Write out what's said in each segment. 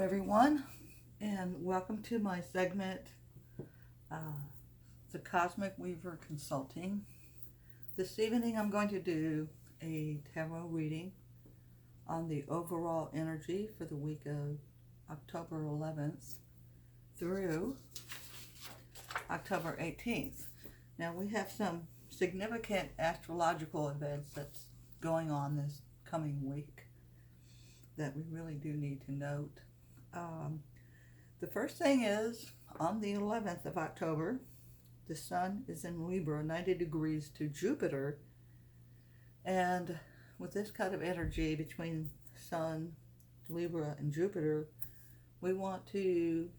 everyone, and welcome to my segment, uh, The Cosmic Weaver Consulting. This evening, I'm going to do a tarot reading on the overall energy for the week of October 11th through October 18th. Now, we have some significant astrological events that's going on this coming week that we really do need to note. The first thing is, on the 11th of October, the Sun is in Libra, 90 degrees to Jupiter, and with this kind of energy between Sun, Libra, and Jupiter, we want to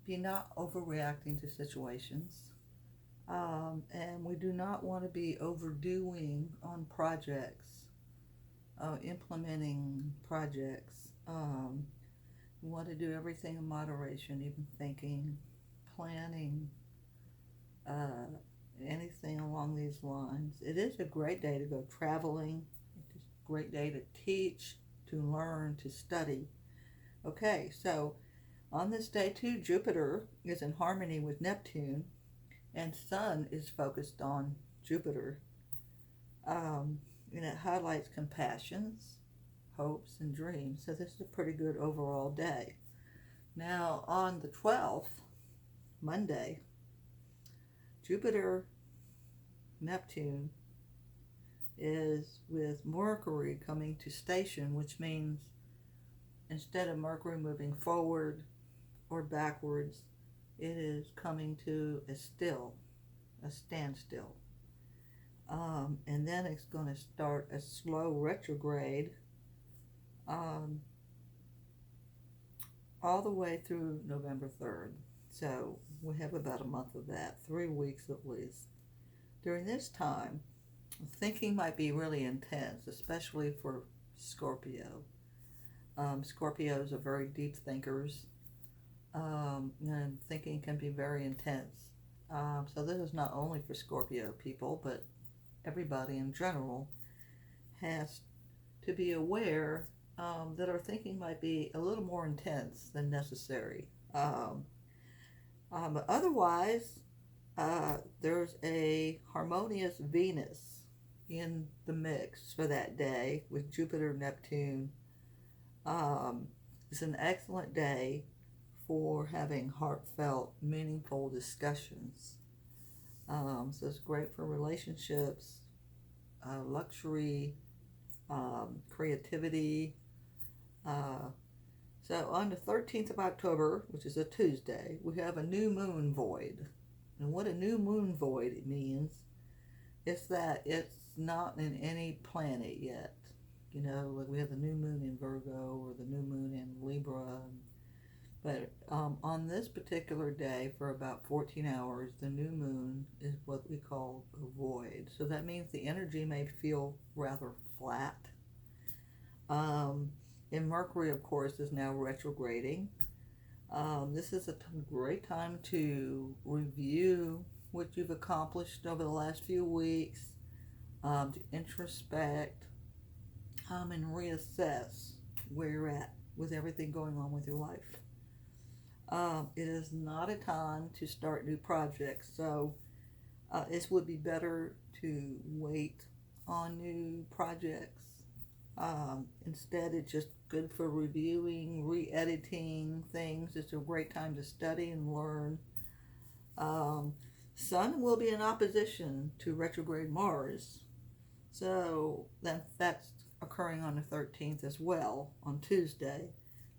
be not overreacting to situations, and we do not want to be overdoing on projects, implementing projects. We want to do everything in moderation, even thinking, planning, anything along these lines. It is a great day to go traveling. It's a great day to teach, to learn, to study. Okay, so on this day too, Jupiter is in harmony with Neptune, and Sun is focused on Jupiter. And it highlights compassions, hopes, and dreams. So this is a pretty good overall day. Now, on the 12th, Monday, Jupiter, Neptune is with Mercury coming to station, which means instead of Mercury moving forward or backwards, it is coming to a standstill. And then it's going to start a slow retrograde all the way through November 3rd. So we have about a month of that, 3 weeks at least. During this time, thinking might be really intense, especially for Scorpio. Scorpios are very deep thinkers, and thinking can be very intense. So this is not only for Scorpio people, but everybody in general has to be aware that our thinking might be a little more intense than necessary. But otherwise, there's a harmonious Venus in the mix for that day with Jupiter, Neptune. It's an excellent day for having heartfelt, meaningful discussions. So it's great for relationships, luxury, creativity. So on the 13th of October, which is a Tuesday, we have a new moon void. And what a new moon void means is that it's not in any planet yet. You know, like we have the new moon in Virgo or the new moon in Libra. But on this particular day, for about 14 hours, the new moon is what we call a void. So that means the energy may feel rather flat. And Mercury, of course, is now retrograding. This is a great time to review what you've accomplished over the last few weeks, to introspect, and reassess where you're at with everything going on with your life. It is not a time to start new projects, so it would be better to wait on new projects. Instead, it's just good for reviewing, re-editing things. It's a great time to study and learn. Sun will be in opposition to retrograde Mars, so that's occurring on the 13th as well, on Tuesday.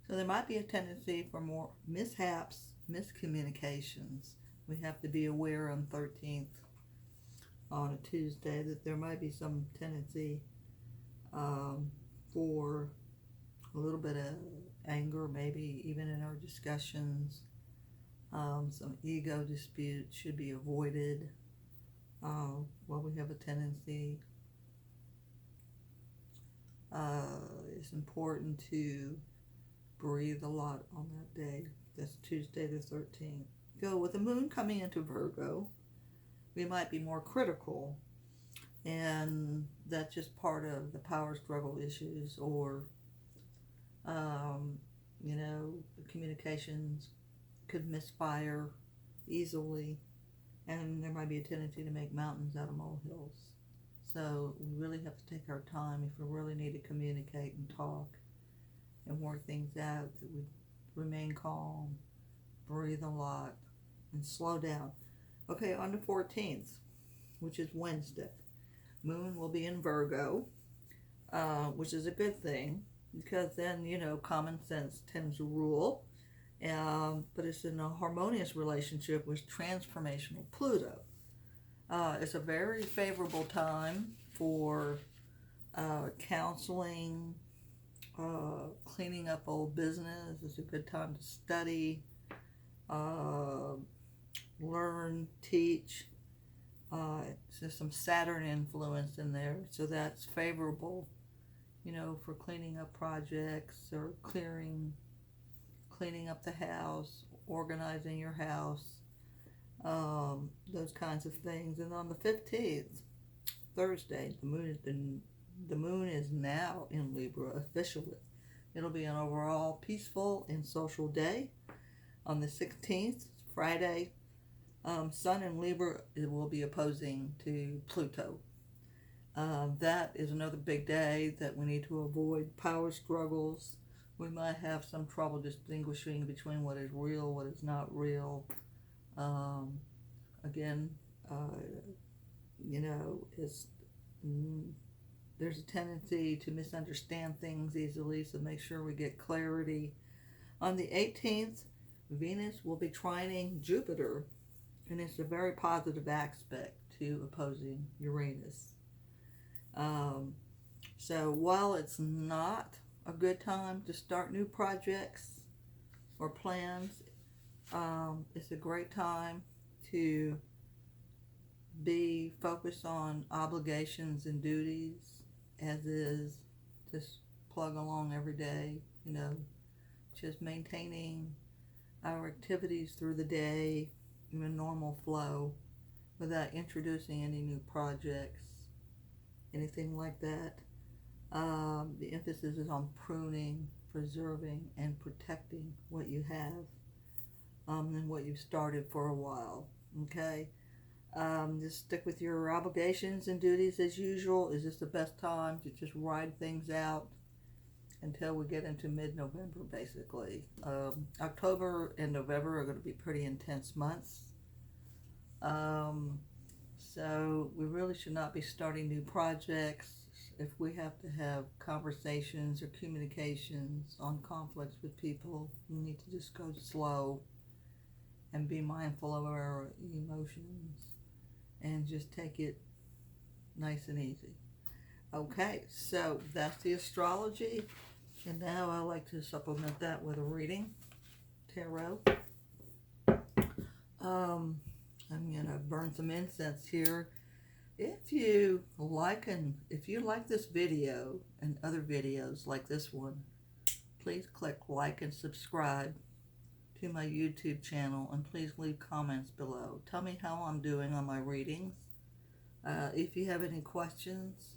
So there might be a tendency for more mishaps, miscommunications. We have to be aware on 13th, on a Tuesday, that there might be some tendency for a little bit of anger, maybe even in our discussions. Some ego disputes should be avoided. While we have a tendency, it's important to breathe a lot on that day. That's Tuesday the 13th. Go with the moon coming into Virgo, we might be more critical, and that's just part of the power struggle issues, or Um, the communications could misfire easily, and there might be a tendency to make mountains out of molehills. So we really have to take our time if we really need to communicate and talk and work things out, that we remain calm, breathe a lot, and slow down. Okay, on the 14th, which is Wednesday, Moon will be in Virgo, which is a good thing because then, common sense tends to rule. But it's in a harmonious relationship with transformational Pluto. It's a very favorable time for counseling, cleaning up old business. It's a good time to study, learn, teach. There's some Saturn influence in there, so that's favorable, for cleaning up projects or cleaning up the house, organizing your house, those kinds of things. And on the 15th, Thursday, the moon is now in Libra officially. It'll be an overall peaceful and social day. On the 16th, Friday, Sun in Libra, it will be opposing to Pluto. That is another big day that we need to avoid power struggles. We might have some trouble distinguishing between what is real, what is not real. Again, there's a tendency to misunderstand things easily, so make sure we get clarity. On the 18th, Venus will be trining Jupiter, and it's a very positive aspect to opposing Uranus. So while it's not a good time to start new projects or plans, it's a great time to be focused on obligations and duties, as is, just plug along every day, just maintaining our activities through the day in a normal flow without introducing any new projects, anything like that. The emphasis is on pruning, preserving, and protecting what you have, and what you've started for a while. Okay? Just stick with your obligations and duties as usual. Is this the best time to just ride things out until we get into mid-November, basically? October and November are going to be pretty intense months. So we really should not be starting new projects. If we have to have conversations or communications on conflicts with people, we need to just go slow and be mindful of our emotions and just take it nice and easy. Okay, so that's the astrology, and now I like to supplement that with a reading, tarot. I'm gonna burn some incense here. If you like this video and other videos like this one, please click like and subscribe to my YouTube channel, and please leave comments below. Tell me how I'm doing on my readings. If you have any questions,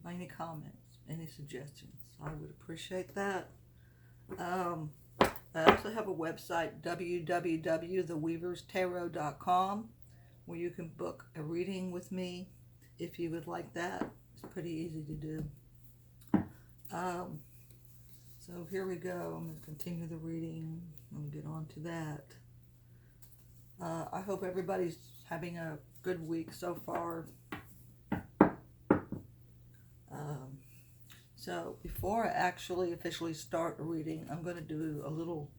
any comments, any suggestions, I would appreciate that. I also have a website, www.theweaverstarot.com, where you can book a reading with me if you would like that. It's pretty easy to do. So here we go. I'm going to continue the reading. I'm going to get on to that. I hope everybody's having a good week so far. So before I actually officially start a reading, I'm going to do a little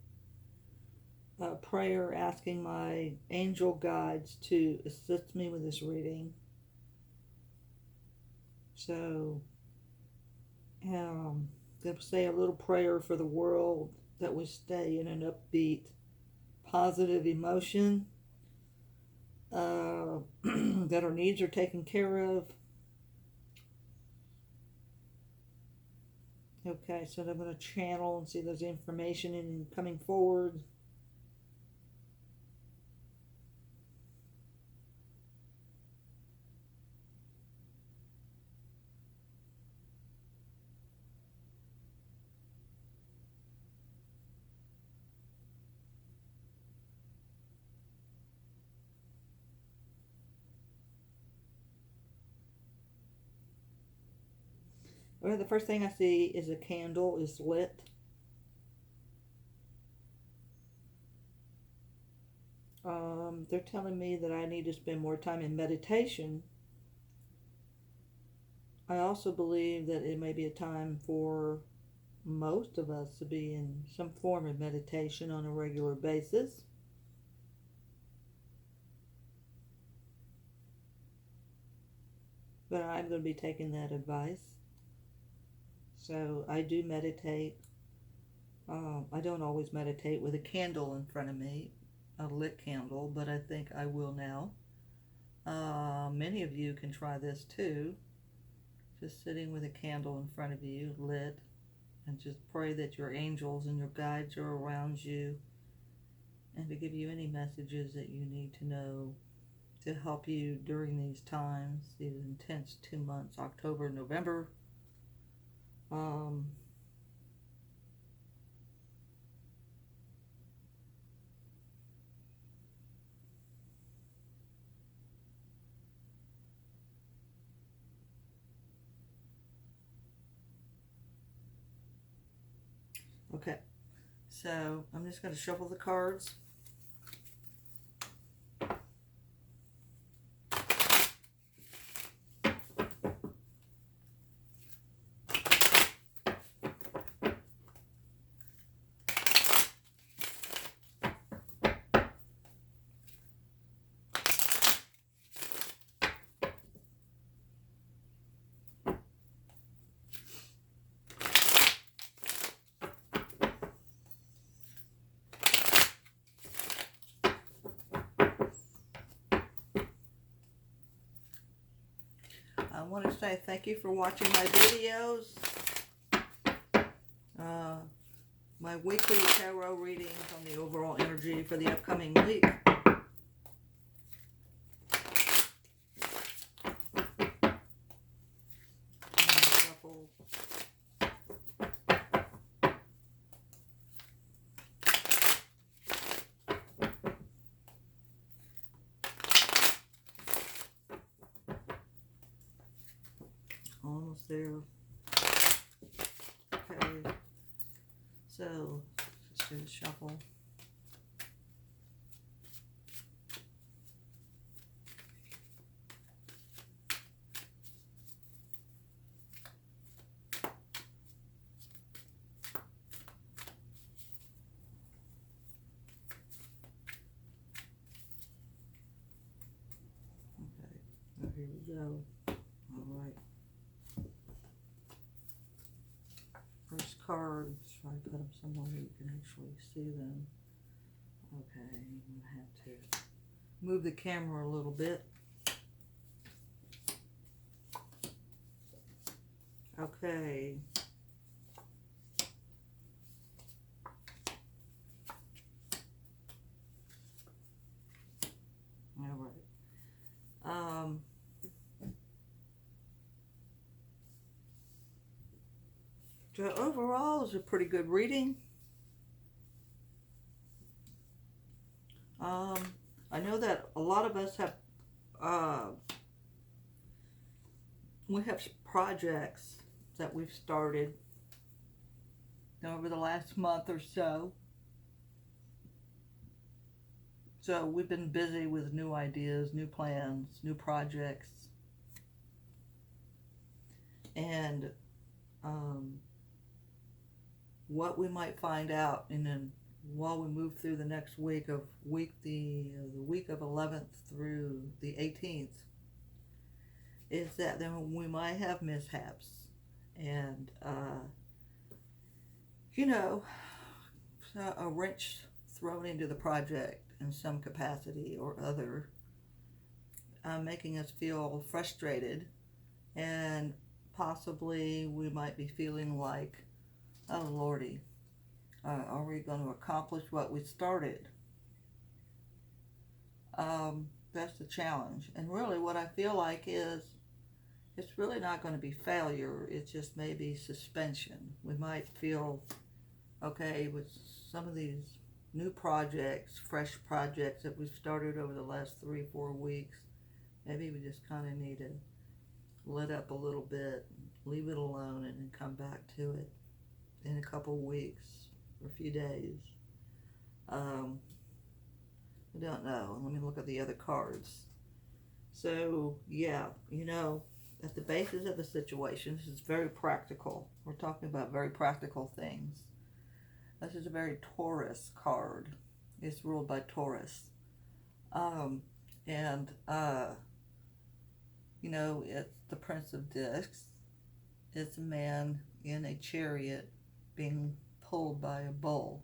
prayer asking my angel guides to assist me with this reading. So going to say a little prayer for the world, that we stay in an upbeat, positive emotion, that our needs are taken care of. Okay, so I'm going to channel and see there's information in coming forward. Well, the first thing I see is a candle is lit. They're telling me that I need to spend more time in meditation. I also believe that it may be a time for most of us to be in some form of meditation on a regular basis. But I'm going to be taking that advice. So I do meditate. I don't always meditate with a candle in front of me, a lit candle, but I think I will now. Many of you can try this too. Just sitting with a candle in front of you, lit, and just pray that your angels and your guides are around you and to give you any messages that you need to know to help you during these times, these intense 2 months, October, November. Okay, so I'm just going to shuffle the cards. I want to say thank you for watching my videos, my weekly tarot readings on the overall energy for the upcoming week. Almost there. Okay, so let's do the shuffle. Okay, now here we go. All right. First cards, try to put them somewhere where you can actually see them. Okay, I'm going to have to move the camera a little bit. Okay. All right. So overall, it's a pretty good reading. I know that a lot of us have, we have projects that we've started over the last month or so. So we've been busy with new ideas, new plans, new projects. And what we might find out while we move through the next week of the week of 11th through the 18th is that then we might have mishaps and a wrench thrown into the project in some capacity or other, making us feel frustrated, and possibly we might be feeling like, oh Lordy, are we going to accomplish what we started? That's the challenge. And really what I feel like is it's really not going to be failure. It's just maybe suspension. We might feel, okay, with some of these new projects, fresh projects that we've started over the last 3-4 weeks, maybe we just kind of need to let up a little bit, leave it alone, and then come back to it in a couple weeks or a few days. I don't know. Let me look at the other cards. So, yeah, at the basis of the situation, this is very practical. We're talking about very practical things. This is a very Taurus card. It's ruled by Taurus. And it's the Prince of Discs. It's a man in a chariot being pulled by a bull.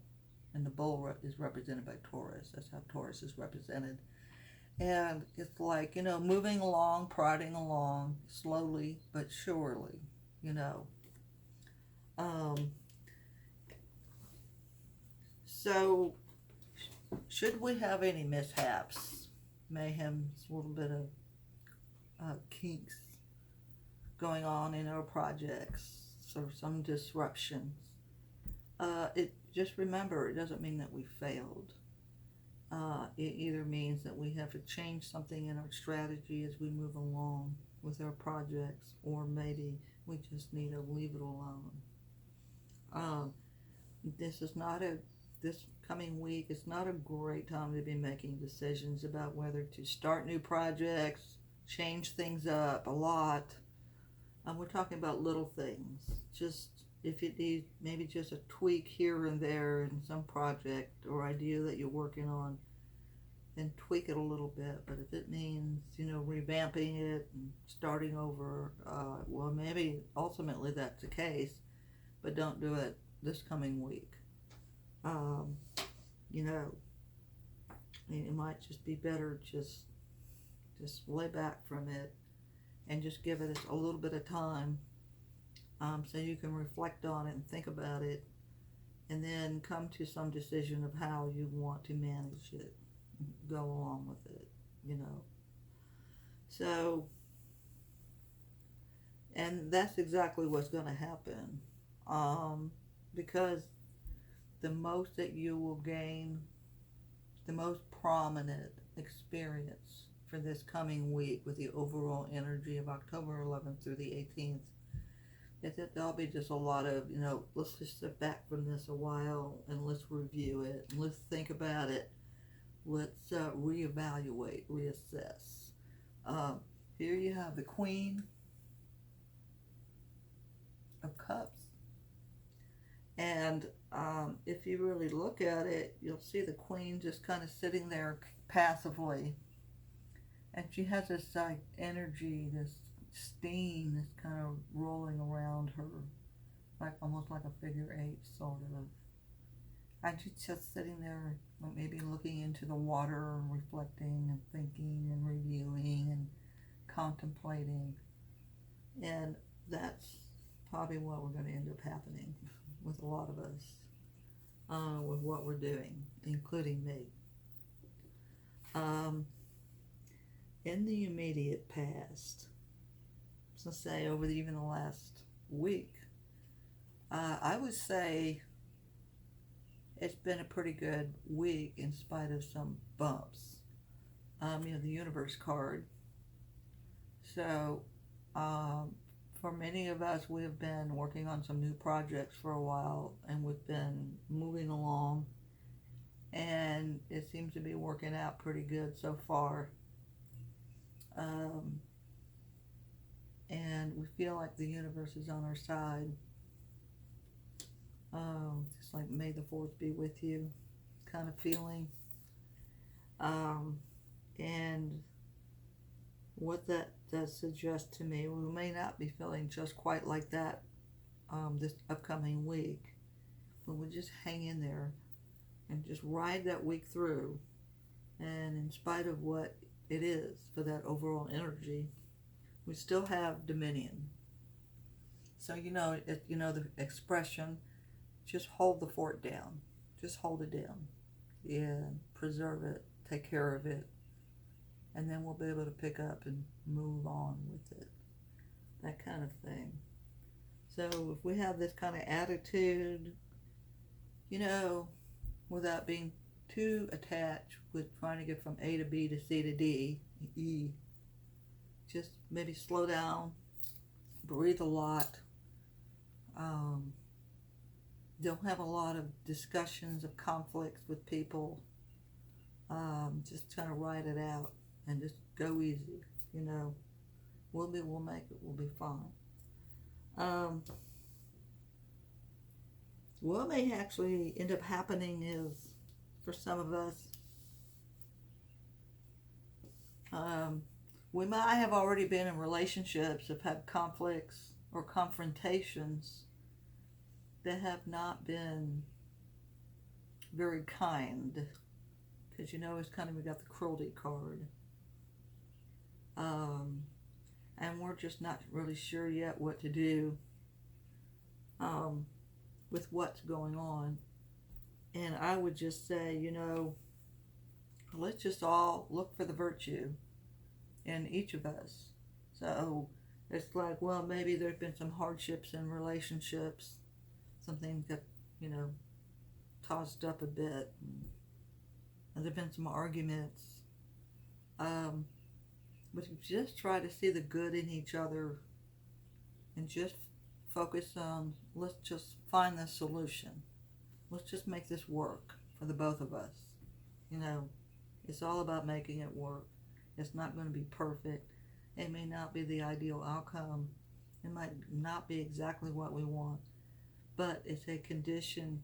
And the bull is represented by Taurus. That's how Taurus is represented. And it's like, moving along, prodding along, slowly but surely, So, should we have any mishaps, mayhems, a little bit of kinks going on in our projects, or some disruptions, just remember, it doesn't mean that we failed. It either means that we have to change something in our strategy as we move along with our projects, or maybe we just need to leave it alone. This coming week is not a great time to be making decisions about whether to start new projects, change things up a lot. We're talking about little things. Just if it needs maybe just a tweak here and there in some project or idea that you're working on, then tweak it a little bit. But if it means, revamping it and starting over, well, maybe ultimately that's the case, but don't do it this coming week. It might just be better just lay back from it and just give it a little bit of time, so you can reflect on it and think about it, and then come to some decision of how you want to manage it, go along with it, So, and that's exactly what's going to happen, because the most that you will gain, the most prominent experience for this coming week with the overall energy of October 11th through the 18th, is that there'll be just a lot of, let's just sit back from this a while and let's review it, and let's think about it, let's reevaluate, reassess. Here you have the Queen of Cups. And if you really look at it, you'll see the Queen just kind of sitting there passively. And she has this energy, this steam that's kind of rolling around her, almost like a figure eight, sort of. And she's just sitting there, maybe looking into the water and reflecting and thinking and reviewing and contemplating. And that's probably what we're going to end up happening with a lot of us, with what we're doing, including me. In the immediate past, let's say over even the last week, I would say it's been a pretty good week in spite of some bumps. The universe card. So, for many of us, we have been working on some new projects for a while, and we've been moving along, and it seems to be working out pretty good so far. And we feel like the universe is on our side. Just like may the force be with you kind of feeling. And what that does suggest to me, we may not be feeling just quite like that this upcoming week, but we'll just hang in there and just ride that week through. And in spite of what it is for that overall energy, we still have dominion. So the expression, just hold the fort down, just hold it down, and preserve it, take care of it, and then we'll be able to pick up and move on with it, that kind of thing. So if we have this kind of attitude, without being too attached with trying to get from A to B to C to D, E, just maybe slow down, breathe a lot, don't have a lot of discussions of conflicts with people. Just kind of ride it out and just go easy. You know, we'll make it. We'll be fine. What may actually end up happening is, for some of us, we might have already been in relationships, have had conflicts or confrontations that have not been very kind. Because you know, it's kind of, we got the cruelty card. And we're just not really sure yet what to do with what's going on. And I would just say, you know, let's just all look for the virtue in each of us. So it's like, well, maybe there's been some hardships in relationships, something that, you know, tossed up a bit, and there've been some arguments. But just try to see the good in each other and just focus on, let's just find the solution. Let's just make this work for the both of us. You know, it's all about making it work. It's not going to be perfect. It may not be the ideal outcome. It might not be exactly what we want, but it's a condition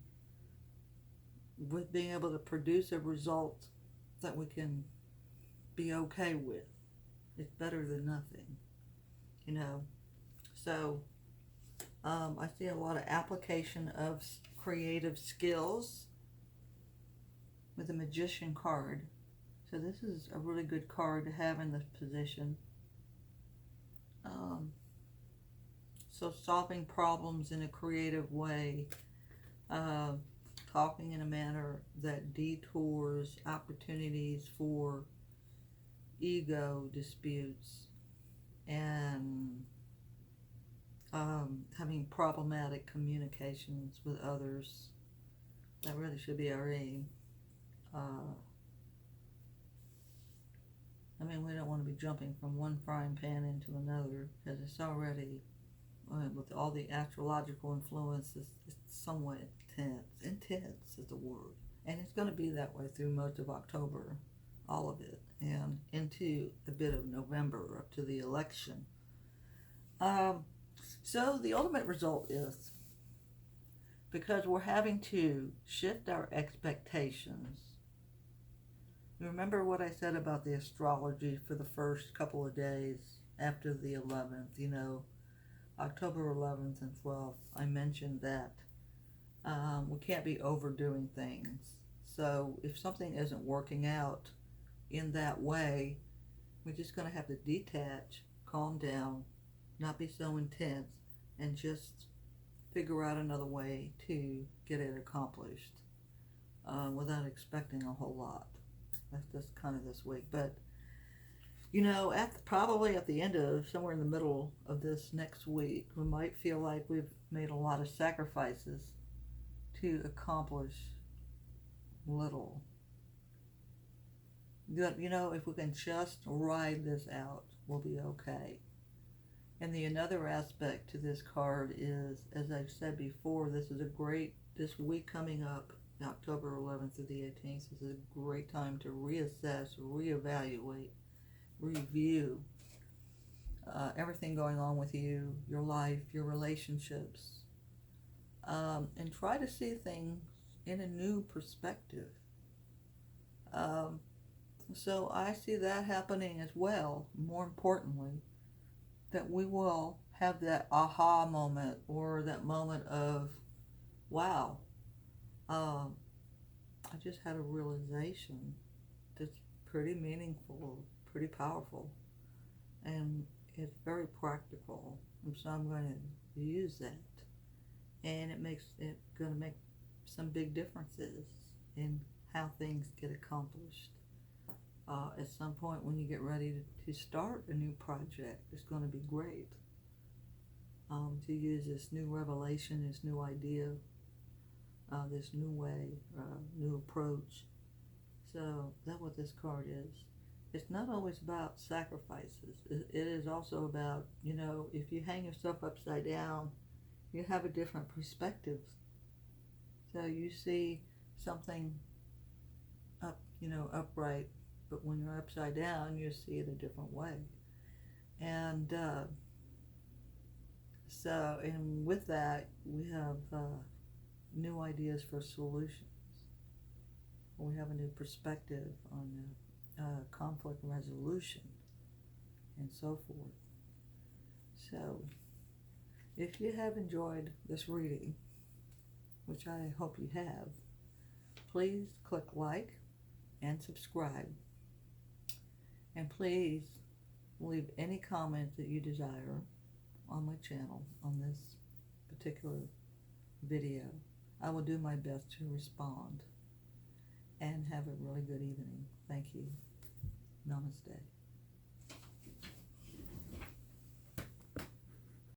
with being able to produce a result that we can be okay with. It's better than nothing, you know. So I see a lot of application of creative skills with the Magician card. So this is a really good card to have in this position. So solving problems in a creative way, talking in a manner that detours opportunities for ego disputes, and having problematic communications with others. That really should be our aim. I mean, we don't want to be jumping from one frying pan into another, because it's already, with all the astrological influences, it's somewhat intense. Intense is the word. And it's going to be that way through most of October, all of it, and into a bit of November up to the election. So the ultimate result is, because we're having to shift our expectations. Remember what I said about the astrology for the first couple of days after the 11th, you know, October 11th and 12th. I mentioned that we can't be overdoing things. So if something isn't working out in that way, we're just going to have to detach, calm down, not be so intense, and just figure out another way to get it accomplished without expecting a whole lot. That's just kind of this week. But, you know, probably at the end of, somewhere in the middle of this next week, we might feel like we've made a lot of sacrifices to accomplish little. You know, if we can just ride this out, we'll be okay. And the another aspect to this card is, as I've said before, this week coming up, October 11th through the 18th, is a great time to reassess, reevaluate, review everything going on with you, your life, your relationships, and try to see things in a new perspective. So I see that happening as well. More importantly, that we will have that aha moment, or that moment of, wow, I just had a realization that's pretty meaningful, pretty powerful, and it's very practical, and so I'm going to use that, and it's going to make some big differences in how things get accomplished. At some point when you get ready to start a new project, it's going to be great to use this new revelation, this new idea, this new way, new approach. So that's what this card is. it's not always about sacrifices. It is also about, if you hang yourself upside down, you have a different perspective. So you see something upright, but when you're upside down, you see it a different way. And and with that, we have new ideas for solutions. We have a new perspective on conflict resolution and so forth. So, if you have enjoyed this reading, which I hope you have, please click like and subscribe. And please leave any comment that you desire on my channel on this particular video. I will do my best to respond. And have a really good evening. Thank you. Namaste.